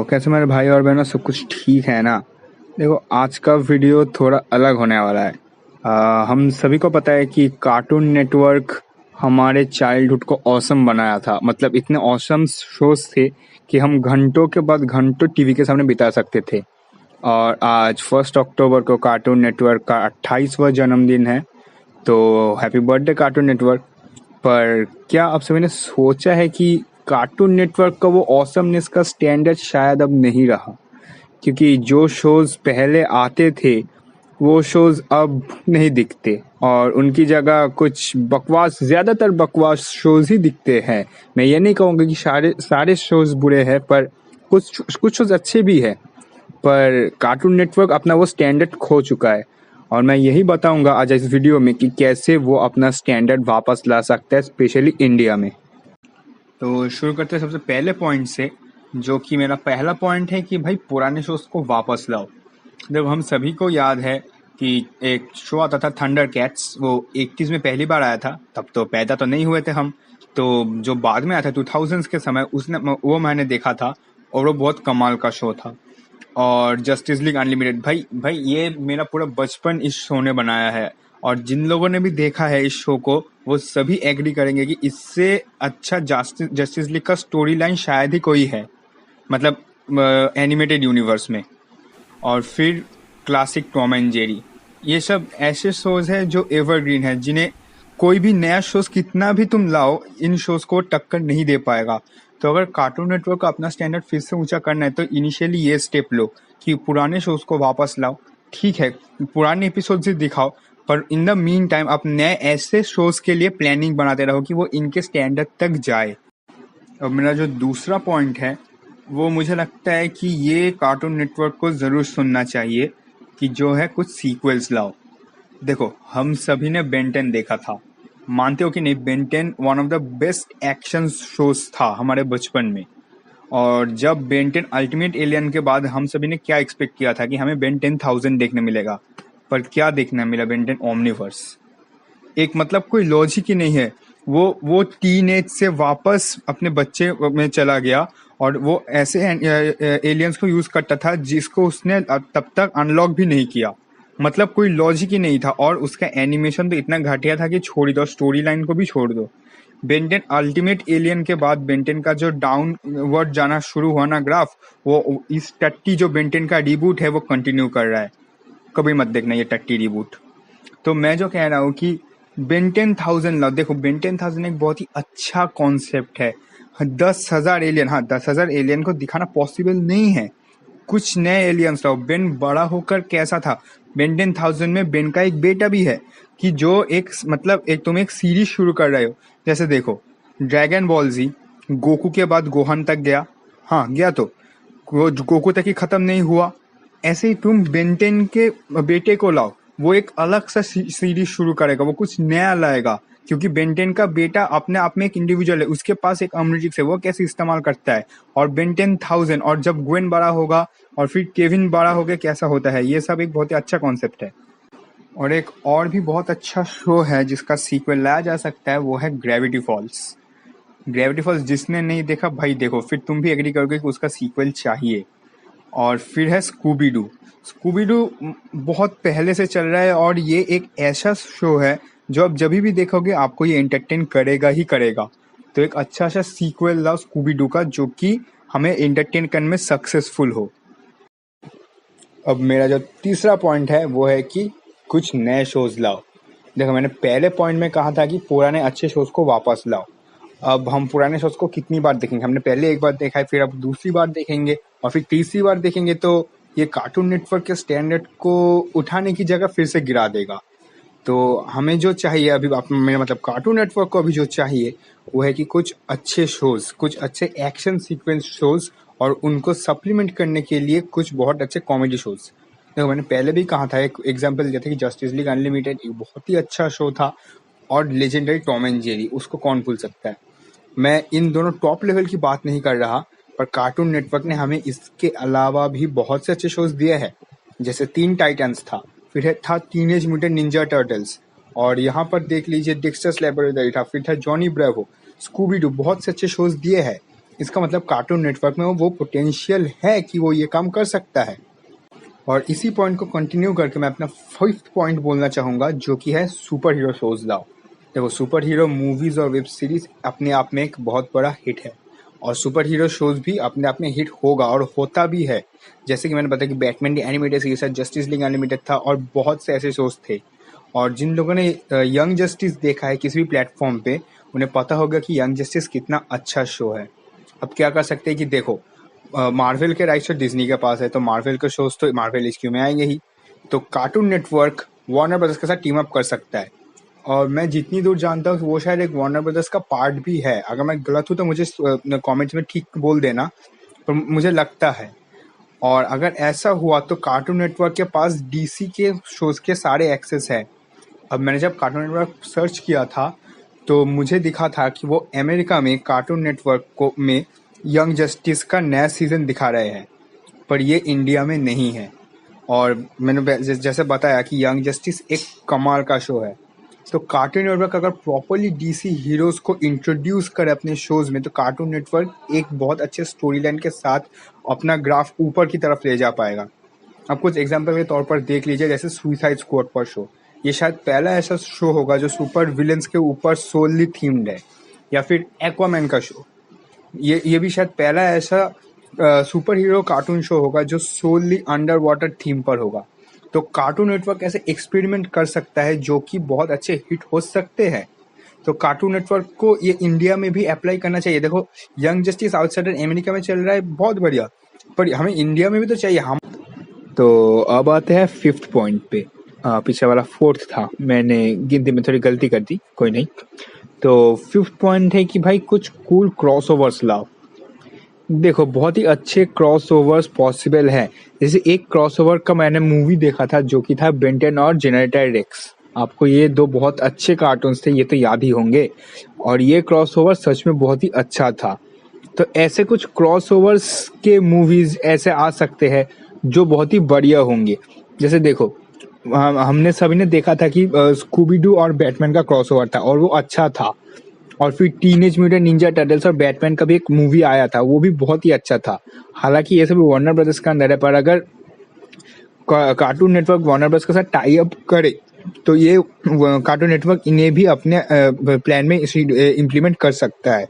कैसे मेरे भाई और बहनों, सब कुछ ठीक है ना। देखो, आज का वीडियो थोड़ा अलग होने वाला है। हम सभी को पता है कि कार्टून नेटवर्क हमारे चाइल्डहुड को ऑसम बनाया था। मतलब इतने ऑसम शोज थे कि हम घंटों के बाद घंटों टीवी के सामने बिता सकते थे। और आज 1 अक्टूबर को कार्टून नेटवर्क का 28वां जन्मदिन है। तो हैप्पी बर्थडे कार्टून नेटवर्क। पर क्या आप सभी ने सोचा है कि कार्टून नेटवर्क का वो ऑसमनेस का स्टैंडर्ड शायद अब नहीं रहा, क्योंकि जो शोज पहले आते थे वो शोज अब नहीं दिखते और उनकी जगह कुछ बकवास, ज्यादातर बकवास शोज ही दिखते हैं। मैं ये नहीं कहूँगा कि सारे सारे शोज बुरे हैं, पर कुछ शोज अच्छे भी हैं। पर कार्टून नेटवर्क अपना वो स्टैंडर्ड खो चुका है और मैं यही बताऊंगा आज इस वीडियो में कि कैसे वो अपना स्टैंडर्ड वापस ला सकता है, स्पेशली इंडिया में। तो शुरू करते हैं सबसे पहले पॉइंट से, जो कि मेरा पहला पॉइंट है कि भाई पुराने शोज को वापस लाओ। जब हम सभी को याद है कि एक शो आता था थंडर कैट्स, वो 81 में पहली बार आया था। तब तो पैदा तो नहीं हुए थे हम, तो जो बाद में आया था 2000s के समय, उसने वो मैंने देखा था और वो बहुत कमाल का शो था। और जस्टिस लीग अनलिमिटेड, भाई भाई ये मेरा पूरा बचपन इस शो ने बनाया है। और जिन लोगों ने भी देखा है इस शो को, वो सभी एग्री करेंगे कि इससे अच्छा जस्टिस लीग का स्टोरी लाइन शायद ही कोई है, मतलब एनिमेटेड यूनिवर्स में। और फिर क्लासिक टॉम एंड जेरी, ये सब ऐसे शोज है जो एवरग्रीन है, जिन्हें कोई भी नया शोज कितना भी तुम लाओ, इन शोज को टक्कर नहीं दे पाएगा। तो अगर कार्टून नेटवर्क का अपना स्टैंडर्ड फिर से ऊंचा करना है तो इनिशियली ये स्टेप लो कि पुराने शोज को वापस लाओ। ठीक है, पुराने एपिसोड से दिखाओ, पर इन द मीन टाइम आप नए ऐसे शोज के लिए प्लानिंग बनाते रहो कि वो इनके स्टैंडर्ड तक जाए। अब मेरा जो दूसरा पॉइंट है, वो मुझे लगता है कि ये कार्टून नेटवर्क को ज़रूर सुनना चाहिए कि जो है कुछ सीक्वल्स लाओ। देखो, हम सभी ने बेन 10 देखा था, मानते हो कि नहीं? Ben 10 one of the best action shows था हमारे बचपन में। और जब बेन 10 अल्टीमेट एलियन के बाद हम सभी ने क्या एक्सपेक्ट किया था कि हमें बेन 10,000 देखने मिलेगा, पर क्या देखने मिला? Ben 10 Omniverse. एक मतलब कोई लॉजिक ही नहीं है। वो टीन एज से वापस अपने बच्चे में चला गया और वो ऐसे एलियंस को यूज करता था जिसको उसने तब तक अनलॉक भी नहीं किया। मतलब कोई लॉजिक ही नहीं था। और उसका एनिमेशन तो इतना घटिया था कि छोड़ दो, स्टोरी लाइन को भी छोड़ दो। बेन 10 अल्टीमेट एलियन के बाद बेन 10 का जो डाउनवर्ड जाना शुरू हुआ ना ग्राफ, वो इस टट्टी जो बेन 10 का रिबूट है वो कंटिन्यू कर रहा है। कभी मत देखना ये टट्टी रिबूट। तो मैं जो कह रहा हूँ कि बेन 10,000 लाओ। देखो, बेन 10,000 एक बहुत ही अच्छा कॉन्सेप्ट है। 10,000 एलियन, हाँ 10,000 एलियन को दिखाना पॉसिबल नहीं है। कुछ नए एलियंस लाओ। बेन बड़ा होकर कैसा था? बेन 10,000 में बेन का एक बेटा भी है, कि जो एक मतलब एक तुम एक सीरीज शुरू कर रहे हो। जैसे देखो, ड्रैगन बॉल जी गोकू के बाद गोहन तक गया, हाँ गया, तो गोकू तक ही खत्म नहीं हुआ। ऐसे ही तुम बेन 10 के बेटे को लाओ, वो एक अलग सा सीरीज शुरू करेगा, वो कुछ नया लाएगा। क्योंकि बेन 10 का बेटा अपने आप में एक इंडिविजुअल है, उसके पास एक अमरीजिक्स है, वो कैसे इस्तेमाल करता है। और बेन 10,000, और जब ग्वेन बड़ा होगा और फिर केविन बड़ा हो गया कैसा होता है, ये सब एक बहुत ही अच्छा कॉन्सेप्ट है। और एक और भी बहुत अच्छा शो है जिसका सीक्वल लाया जा सकता है, वो है ग्रेविटी फॉल्स। ग्रेविटी फॉल्स जिसने नहीं देखा भाई देखो, फिर तुम भी एग्री करोगे कि उसका सीक्वल चाहिए। और फिर है स्कूबी डू। स्कूबी डू बहुत पहले से चल रहा है और ये एक ऐसा शो है जो आप जब भी देखोगे आपको ये एंटरटेन करेगा ही करेगा। तो एक अच्छा सा सीक्वल लाओ स्कूबी डू का, जो कि हमें एंटरटेन करने में सक्सेसफुल हो। अब मेरा जो तीसरा पॉइंट है वो है कि कुछ नए शोज लाओ। देखो, मैंने पहले पॉइंट में कहा था कि पुराने अच्छे शोज को वापस लाओ। अब हम पुराने शोज को कितनी बार देखेंगे? हमने पहले एक बार देखा है, फिर अब दूसरी बार देखेंगे और फिर तीसरी बार देखेंगे, तो ये कार्टून नेटवर्क के स्टैंडर्ड को उठाने की जगह फिर से गिरा देगा। तो हमें जो चाहिए अभी, मेरा मतलब कार्टून नेटवर्क को अभी जो चाहिए वो है कि कुछ अच्छे शोज, कुछ अच्छे एक्शन सीक्वेंस शोज, और उनको सप्लीमेंट करने के लिए कुछ बहुत अच्छे कॉमेडी शोज। देखो, मैंने पहले भी कहा था, एक एग्जांपल दिया था कि जस्टिस लीग अनलिमिटेड एक बहुत ही अच्छा शो था, और लेजेंडरी टॉम एंड जेरी, उसको कौन भूल सकता है। मैं इन दोनों टॉप लेवल की बात नहीं कर रहा, पर कार्टून नेटवर्क ने हमें इसके अलावा भी बहुत से अच्छे शोज दिए हैं। जैसे टीन टाइटंस था, फिर था टीनेज म्यूटेंट निंजा टर्टल्स, और यहाँ पर देख लीजिए डेक्स्टर्स लैबोरेटरी था, फिर था जॉनी ब्रेवो, स्कूबी डू, बहुत से अच्छे शोज दिए हैं। इसका मतलब कार्टून नेटवर्क में वो पोटेंशियल है कि वो ये काम कर सकता है। और इसी पॉइंट को कंटिन्यू करके मैं अपना 5th पॉइंट बोलना चाहूँगा, जो कि है सुपर हीरो शोज लाओ। देखो, सुपर हीरो मूवीज़ और वेब सीरीज़ अपने आप में एक बहुत बड़ा हिट है, और सुपर हीरो शोज भी अपने आप में हिट होगा और होता भी है। जैसे कि मैंने बताया कि बैटमैन की एनिमेटेड सीरीज है, जस्टिस लीग एनिमेटेड था, और बहुत से ऐसे शोज थे। और जिन लोगों ने यंग जस्टिस देखा है किसी भी प्लेटफॉर्म पे, उन्हें पता होगा कि यंग जस्टिस कितना अच्छा शो है। अब क्या कर सकते हैं कि देखो, मार्वल के राइट्स तो डिज्नी के पास है, तो मार्वल के शोज तो मार्वल एचक्यू में आएंगे ही। तो कार्टून नेटवर्क वार्नर ब्रदर्स के साथ टीम अप कर सकता है, और मैं जितनी दूर जानता हूँ वो शायद एक वार्नर ब्रदर्स का पार्ट भी है। अगर मैं गलत हूँ तो मुझे कमेंट्स में ठीक बोल देना, पर मुझे लगता है। और अगर ऐसा हुआ तो कार्टून नेटवर्क के पास डीसी के शोज के सारे एक्सेस है। अब मैंने जब कार्टून नेटवर्क सर्च किया था तो मुझे दिखा था कि वो अमेरिका में कार्टून नेटवर्क को में यंग जस्टिस का नया सीजन दिखा रहे हैं, पर ये इंडिया में नहीं है। और मैंने जैसे बताया कि यंग जस्टिस एक कमाल का शो है। तो कार्टून नेटवर्क अगर प्रॉपरली डीसी हीरोज को इंट्रोड्यूस करे अपने शोज में, तो कार्टून नेटवर्क एक बहुत अच्छे स्टोरी लाइन के साथ अपना ग्राफ ऊपर की तरफ ले जा पाएगा। अब कुछ एग्जाम्पल के तौर पर देख लीजिए, जैसे सुसाइड स्क्वाड पर शो। ये शायद पहला ऐसा शो होगा जो सुपर विलेंस के ऊपर सोलली थीम्ड है। या फिर एक्वामैन का शो, ये भी शायद पहला ऐसा सुपर हीरो कार्टून शो होगा जो सोलली अंडर वाटर थीम पर होगा। तो कार्टून नेटवर्क ऐसे एक्सपेरिमेंट कर सकता है जो कि बहुत अच्छे हिट हो सकते हैं। तो कार्टून नेटवर्क को ये इंडिया में भी अप्लाई करना चाहिए। देखो, यंग जस्टिस आउटसाइडर अमेरिका में चल रहा है, बहुत बढ़िया, पर हमें इंडिया में भी तो चाहिए। हम तो अब आते हैं 5th पॉइंट पे। पीछे वाला 4th था, मैंने गिनती में थोड़ी गलती कर दी, कोई नहीं। तो 5th पॉइंट है कि भाई कुछ कूल क्रॉसओवर्स लाओ। देखो, बहुत ही अच्छे क्रॉसओवर्स पॉसिबल है। जैसे एक क्रॉसओवर का मैंने मूवी देखा था जो कि था बेंटेन और जेनेरेटर रेक्स। आपको ये दो बहुत अच्छे कार्टून्स थे, ये तो याद ही होंगे, और ये क्रॉसओवर सच में बहुत ही अच्छा था। तो ऐसे कुछ क्रॉसओवर्स के मूवीज ऐसे आ सकते हैं जो बहुत ही बढ़िया होंगे। जैसे देखो, हमने सभी ने देखा था कि स्कूबी डू और बैटमैन का क्रॉसओवर था और वो अच्छा था। और फिर टीनेज म्यूटेंट निंजा टर्टल्स और बैटमैन का भी एक मूवी आया था, वो भी बहुत ही अच्छा था। हालांकि ये सब वार्नर ब्रदर्स का अंदर है, पर अगर कार्टून नेटवर्क वार्नर ब्रदर्स के साथ टाई अप करे तो ये कार्टून नेटवर्क इन्हें भी अपने प्लान में इम्प्लीमेंट कर सकता है।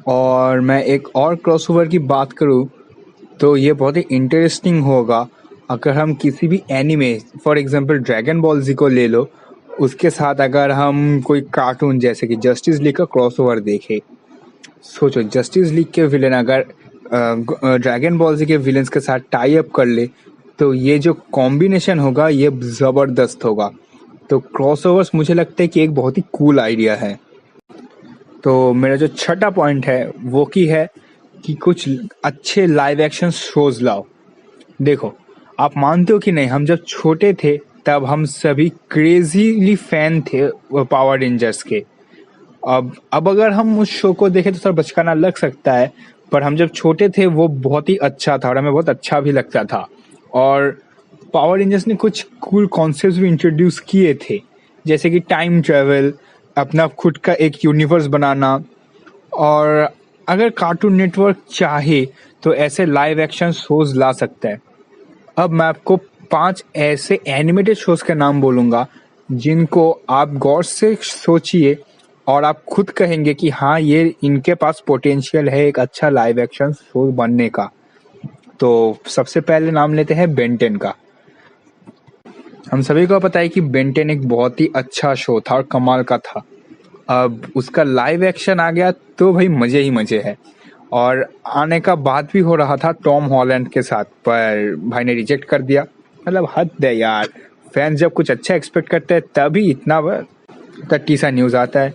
और मैं एक और क्रॉसओवर की बात करूँ तो ये बहुत ही इंटरेस्टिंग होगा अगर हम किसी भी anime, for example Dragon Ball Z को ले लो, उसके साथ अगर हम कोई कार्टून जैसे कि जस्टिस लीग का क्रॉसओवर देखें। सोचो, जस्टिस लीग के विलेन अगर ड्रैगन बॉल जी के विलेंस के साथ टाई अप कर ले तो ये जो कॉम्बिनेशन होगा ये ज़बरदस्त होगा। तो क्रॉसओवर्स मुझे लगता है कि एक बहुत ही कूल आइडिया है। तो मेरा जो 6ठा पॉइंट है वो की है कि कुछ अच्छे लाइव एक्शन शोज लाओ। देखो, आप मानते हो कि नहीं, हम जब छोटे थे तब हम सभी क्रेजीली फैन थे पावर रेंजर्स के। अब अगर हम उस शो को देखें तो थोड़ा बचकाना लग सकता है, पर हम जब छोटे थे वो बहुत ही अच्छा था और हमें बहुत अच्छा भी लगता था। और पावर रेंजर्स ने कुछ कूल कॉन्सेप्ट्स भी इंट्रोड्यूस किए थे, जैसे कि टाइम ट्रेवल, अपना खुद का एक यूनिवर्स बनाना। और अगर कार्टून नेटवर्क चाहे तो ऐसे लाइव एक्शन शोज ला सकता है। अब मैं आपको 5 ऐसे एनिमेटेड शोज के नाम बोलूंगा जिनको आप गौर से सोचिए और आप खुद कहेंगे कि हाँ, ये इनके पास पोटेंशियल है एक अच्छा लाइव एक्शन शो बनने का। तो सबसे पहले नाम लेते हैं बेंटेन का। हम सभी को पता है कि बेंटेन एक बहुत ही अच्छा शो था और कमाल का था। अब उसका लाइव एक्शन आ गया तो भाई मजे ही मजे है, और आने का बात भी हो रहा था टॉम हॉलैंड के साथ, पर भाई ने रिजेक्ट कर दिया। मतलब हद है यार, फैंस जब कुछ अच्छा एक्सपेक्ट करते हैं तभी इतना टट्टी सा न्यूज़ आता है।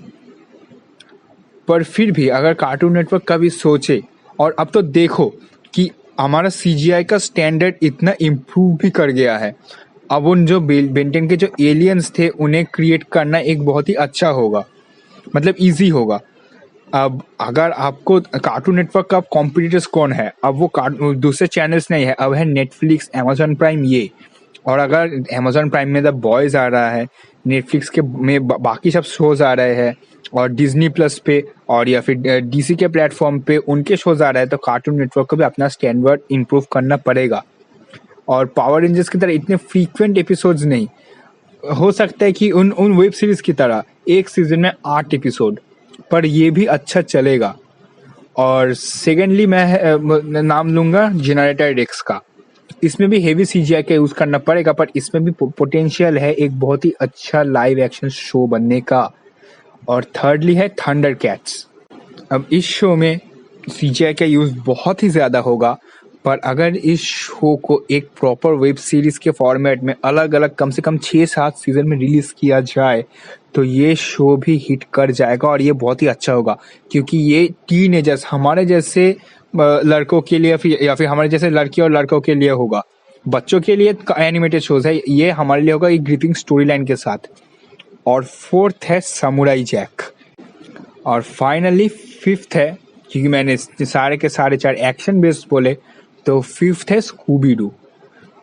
पर फिर भी अगर कार्टून नेटवर्क का भी सोचे, और अब तो देखो कि हमारा सीजीआई का स्टैंडर्ड इतना इम्प्रूव भी कर गया है। अब उन जो बेंटेन के जो एलियंस थे उन्हें क्रिएट करना एक बहुत ही अच्छा होगा, मतलब इजी होगा। अब अगर आपको कार्टून नेटवर्क का कॉम्पिटिटर्स कौन है, अब वो दूसरे चैनल्स नहीं है, अब है नेटफ्लिक्स, अमेजॉन प्राइम, ये। और अगर अमेजोन प्राइम में द बॉयज आ रहा है, नेटफ्लिक्स के में बाकी सब शोज आ रहे हैं, और डिज्नी प्लस पे और या फिर डीसी के प्लेटफॉर्म पे उनके शोज आ रहे हैं, तो कार्टून नेटवर्क को भी अपना स्टैंडर्ड इम्प्रूव करना पड़ेगा। और पावर रेंजर्स की तरह इतने फ्रीक्वेंट एपिसोड्स नहीं, हो सकता है कि उन उन वेब सीरीज की तरह एक सीजन में 8 एपिसोड, पर ये भी अच्छा चलेगा। और सेकेंडली मैं नाम लूंगा जनरेटर एक्स का। इसमें भी हेवी सीजीआई का यूज करना पड़ेगा, पर इसमें भी पोटेंशियल है एक बहुत ही अच्छा लाइव एक्शन शो बनने का। और थर्डली है थंडर कैट्स। अब इस शो में सीजीआई का यूज बहुत ही ज्यादा होगा, पर अगर इस शो को एक प्रॉपर वेब सीरीज के फॉर्मेट में अलग अलग कम से कम 6-7 सीजन में रिलीज किया जाए तो ये शो भी हिट कर जाएगा और ये बहुत ही अच्छा होगा। क्योंकि ये टीनेजर्स हमारे जैसे लड़कों के लिए या फिर हमारे जैसे लड़की और लड़कों के लिए होगा। बच्चों के लिए एनिमेटेड शोज है, ये हमारे लिए होगा एक ग्रिपिंग स्टोरी लाइन के साथ। और फोर्थ है समुराई जैक। और फाइनली फिफ्थ है, क्योंकि मैंने सारे के सारे 4 एक्शन बेस्ड बोले, तो फिफ्थ है स्कूबी डू।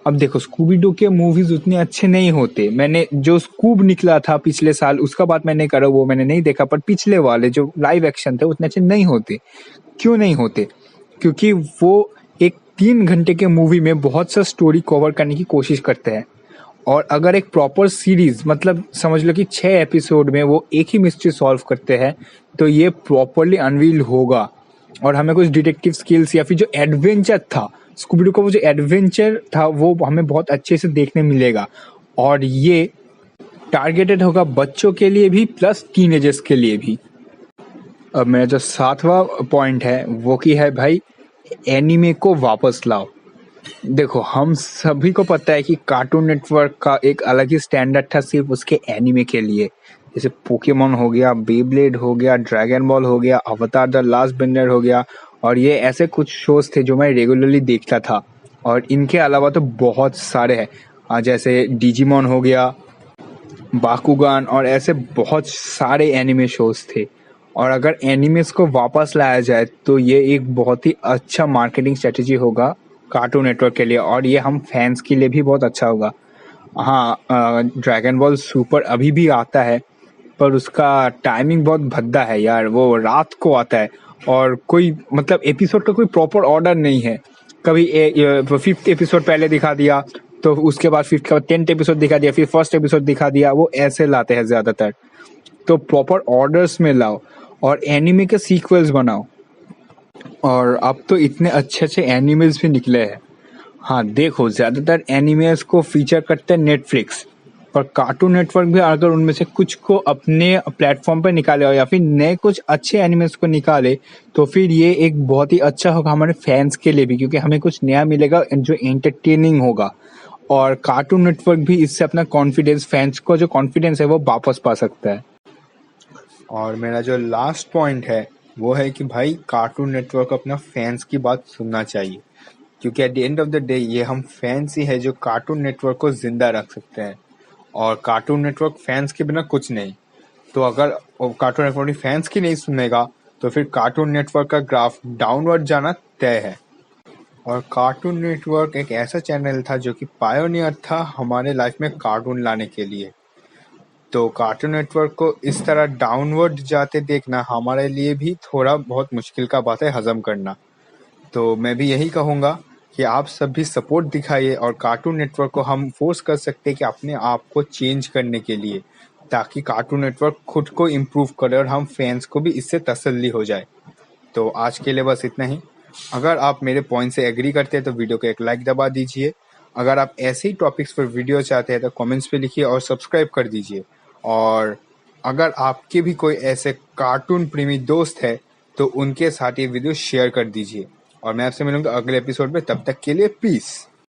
अब देखो स्कूबी डू के मूवीज उतने अच्छे नहीं होते। मैंने जो स्कूब निकला था पिछले साल उसका बात मैं नहीं कर रहा, वो मैंने नहीं देखा, पर पिछले वाले जो लाइव एक्शन थे उतने अच्छे नहीं होते। क्यों नहीं होते? क्योंकि वो एक 3 घंटे के मूवी में बहुत सा स्टोरी कवर करने की कोशिश करते हैं। और अगर एक प्रॉपर सीरीज, मतलब समझ लो कि 6 एपिसोड में वो एक ही मिस्ट्री सॉल्व करते हैं, तो ये प्रॉपरली अनवील होगा। और हमें कुछ डिटेक्टिव स्किल्स या फिर जो एडवेंचर था स्कूबी डू का, वो जो एडवेंचर था वो हमें बहुत अच्छे से देखने मिलेगा। और ये टारगेटेड होगा बच्चों के लिए भी प्लस टीनेजर्स के लिए भी। अब मेरा जो 7वां पॉइंट है वो की है भाई, एनीमे को वापस लाओ। देखो हम सभी को पता है कि कार्टून नेटवर्क का एक अलग ही स्टैंडर्ड था सिर्फ उसके एनीमे के लिए। जैसे पोकेमोन हो गया, बेब्लेड हो गया, ड्रैगन बॉल हो गया, अवतार द लास्ट बेंडर हो गया, और ये ऐसे कुछ शोज थे जो मैं रेगुलरली देखता था। और इनके अलावा तो बहुत सारे हैं, जैसे डिजिमोन हो गया, बाकुगान, और ऐसे बहुत सारे एनिमे शोज थे। और अगर एनिमेस को वापस लाया जाए तो ये एक बहुत ही अच्छा मार्केटिंग स्ट्रेटेजी होगा कार्टून नेटवर्क के लिए, और ये हम फैंस के लिए भी बहुत अच्छा होगा। हाँ, ड्रैगन बॉल सुपर अभी भी आता है, पर उसका टाइमिंग बहुत भद्दा है यार, वो रात को आता है और कोई मतलब एपिसोड का कोई प्रॉपर ऑर्डर नहीं है। कभी 5th एपिसोड पहले दिखा दिया, तो उसके बाद 5th का 10th एपिसोड दिखा दिया, फिर फर्स्ट एपिसोड दिखा दिया, वो ऐसे लाते हैं ज्यादातर। तो प्रॉपर ऑर्डर्स में लाओ और एनिमे के सीक्वल्स बनाओ। और अब तो इतने अच्छे अच्छे एनिमेज भी निकले हैं। हाँ देखो, ज्यादातर एनिमेज को फीचर करते हैं नेटफ्लिक्स, पर कार्टून नेटवर्क भी अगर उनमें से कुछ को अपने प्लेटफॉर्म पर निकाले और या फिर नए कुछ अच्छे एनिमेज को निकाले, तो फिर ये एक बहुत ही अच्छा होगा हमारे फैंस के लिए भी, क्योंकि हमें कुछ नया मिलेगा जो एंटरटेनिंग होगा। और कार्टून नेटवर्क भी इससे अपना कॉन्फिडेंस, फैंस को जो कॉन्फिडेंस है वो वापस पा सकता है। और मेरा जो लास्ट पॉइंट है वो है कि भाई कार्टून नेटवर्क अपना फैंस की बात सुनना चाहिए, क्योंकि at the end of the day ये हम फैंस ही है जो कार्टून नेटवर्क को जिंदा रख सकते हैं। और कार्टून नेटवर्क फैंस के बिना कुछ नहीं। तो अगर कार्टून नेटवर्क फैंस की नहीं सुनेगा तो फिर कार्टून नेटवर्क का ग्राफ डाउनवर्ड जाना तय है। और कार्टून नेटवर्क एक ऐसा चैनल था जो कि पायोनियर था हमारे लाइफ में कार्टून लाने के लिए। तो कार्टून नेटवर्क को इस तरह डाउनवर्ड जाते देखना हमारे लिए भी थोड़ा बहुत मुश्किल का बात है हजम करना। तो मैं भी यही कहूँगा कि आप सब भी सपोर्ट दिखाइए, और कार्टून नेटवर्क को हम फोर्स कर सकते हैं कि अपने आप को चेंज करने के लिए, ताकि कार्टून नेटवर्क खुद को इम्प्रूव करे और हम फैंस को भी इससे तसल्ली हो जाए। तो आज के लिए बस इतना ही। अगर आप मेरे पॉइंट से एग्री करते हैं तो वीडियो को एक लाइक दबा दीजिए। अगर आप ऐसे ही टॉपिक्स पर वीडियो चाहते हैं तो कमेंट्स पे लिखिए और सब्सक्राइब कर दीजिए। और अगर आपके भी कोई ऐसे कार्टून प्रेमी दोस्त है तो उनके साथ ये वीडियो शेयर कर दीजिए। और मैं आपसे मिलूंगा अगले एपिसोड में, तब तक के लिए पीस।